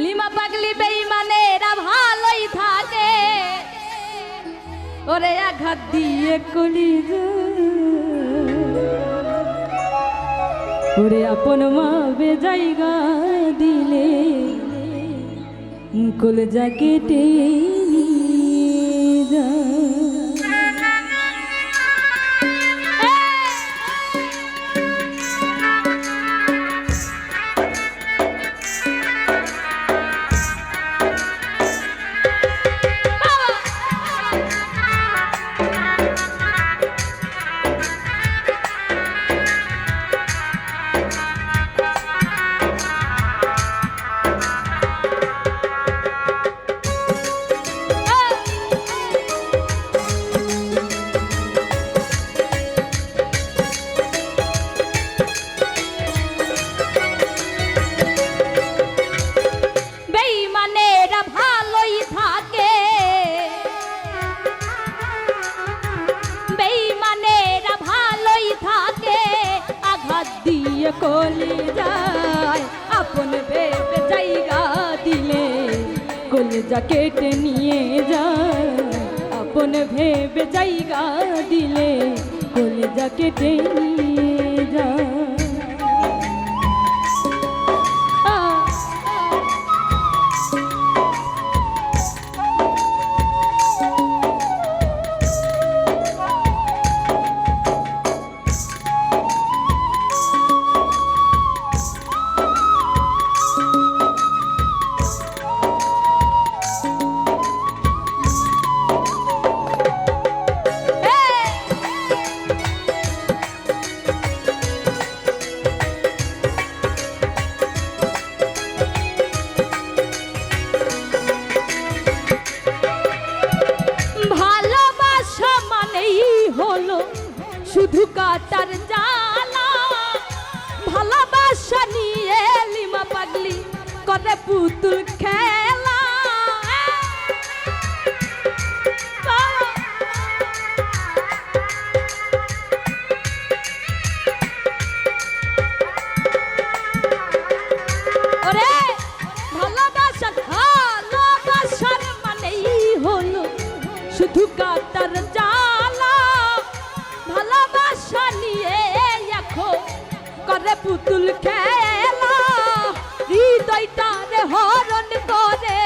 Lima পাগলি বেঈমানেরা ভালোই থাকে, ওরে আঘাত দিয়ে কলিজা, ওরে আপন মা বেজায়গা দিলে কলিজা কেটে নিয়ে যা। কলিজায় আপন ভেবে জায়গা দিলে কলিজা কেটে নিয়ে যায়, আপন ভেবে জায়গা দিলে কলিজা কেটে নিয়ে যায়। শুধু কাটার জ্বালা, ভালোবাসা নিয়ে লিমা পাগলি করে পুতুল খেলা। ওরে ভালোবাসার মানেই হলো শুধু কাটার জ্বালা, ভালোবাসা নিয়ে এখন করে পুতুল খেলা। হৃদয়টারে হরণ করে,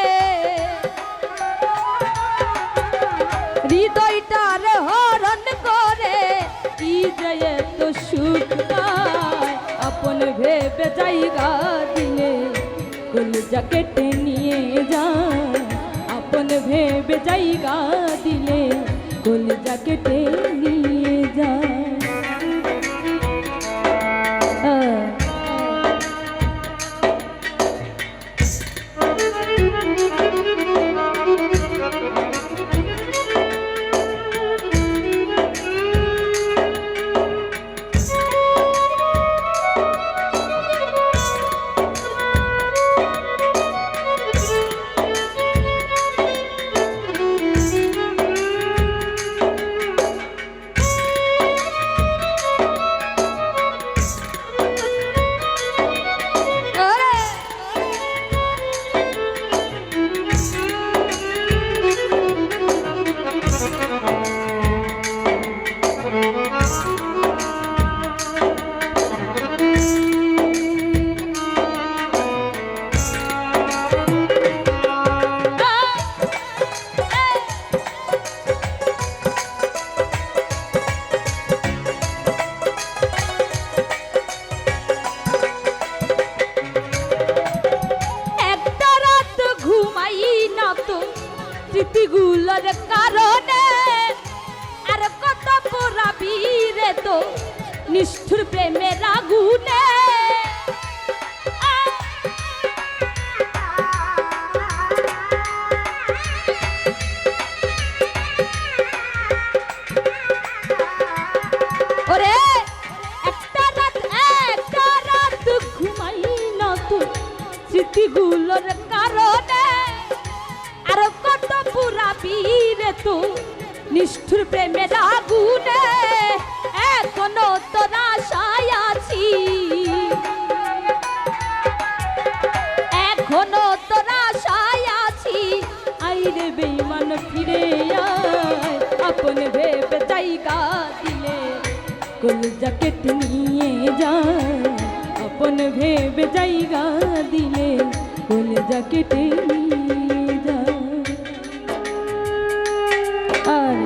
হৃদয়টারে হরণ করে, কি যে এত সুখ পায় আপন ভেবে জায়গা দিলে কলিজা কেটে নিয়ে যায়, আপন ভেবে জায়গা দিলে কলিজা কেটে নিয়ে যায়। স্মৃতিগুলোর কারণে আর কত পোড়াবি রে তো নিষ্ঠুর প্রেমের আগুনে। ওরে একটা রাত ঘুমাই না তো স্মৃতিগুলোর কারণে আর কত পুরাবি রে তো নিষ্ঠুর প্রেমের আগুনে। এখনো তোর আশায় আছি, এখনো তোর কলিজা কেটে নিয়ে যায় আপন ভেবে জায়গা দিলে কলিজা কেটে নিয়ে যায়। আর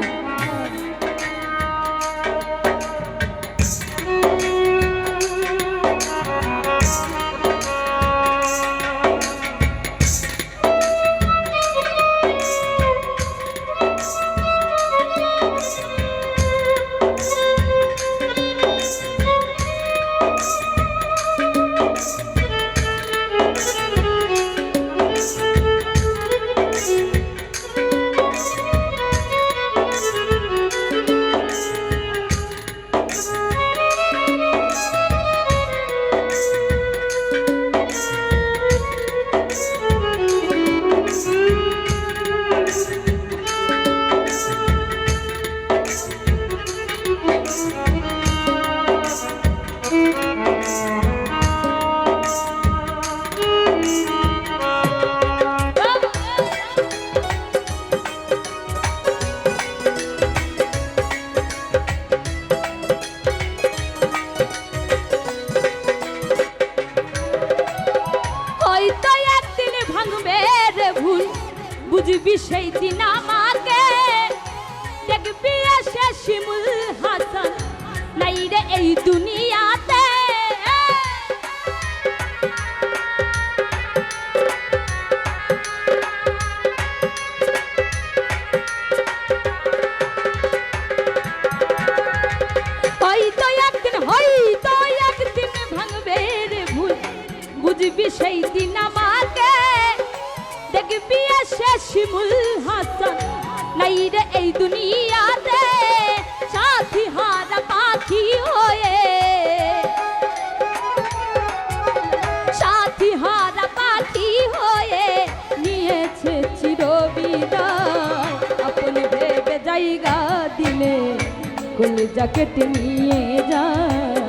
বুঝবি সেই দিন আমাকে দেখবি এসে শিমুল হাসান নাই রে এই দুনিয়াতে। হয়তো একদিন ভাঙবে রে ভুল বুঝবি সেই দিন আমাকে দেখবি এসে শিমুল হাসান নাই রে এই দুনিয়াতে। সাথী হারা পাখি হয়ে সাথী হারা পাখি হয়ে নিয়েছে চিরবিদায় আপন ভেবে জায়গা দিলে কলিজা কেটে নিয়ে যায়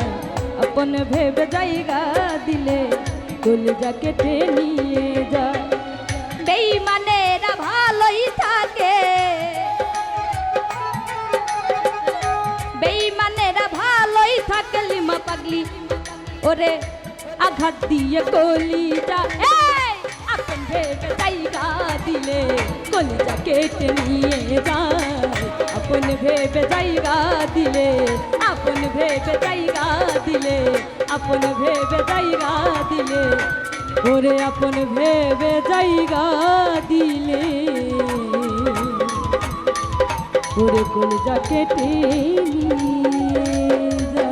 আপন ভেবে জায়গা দিলে কলিজা কেটে নিয়ে যায়। বেঈমানেরা ভালোই থাকে বেঈমানেরা ভালোই থাকে লিমা পাগলি ওরে আঘাত দিয়ে কলিজা আপন ভেবে জায়গা দিলে কলিজা কেটে নিয়ে যায় আপন ভেবে জায়গা দিলে আপন ভেবে জায়গা দিলে আপন ভেবে জায়গা দিলে ওরে আপন ভেবে জায়গা দিলে ওরে কলিজা কেটে নিয়ে যায়।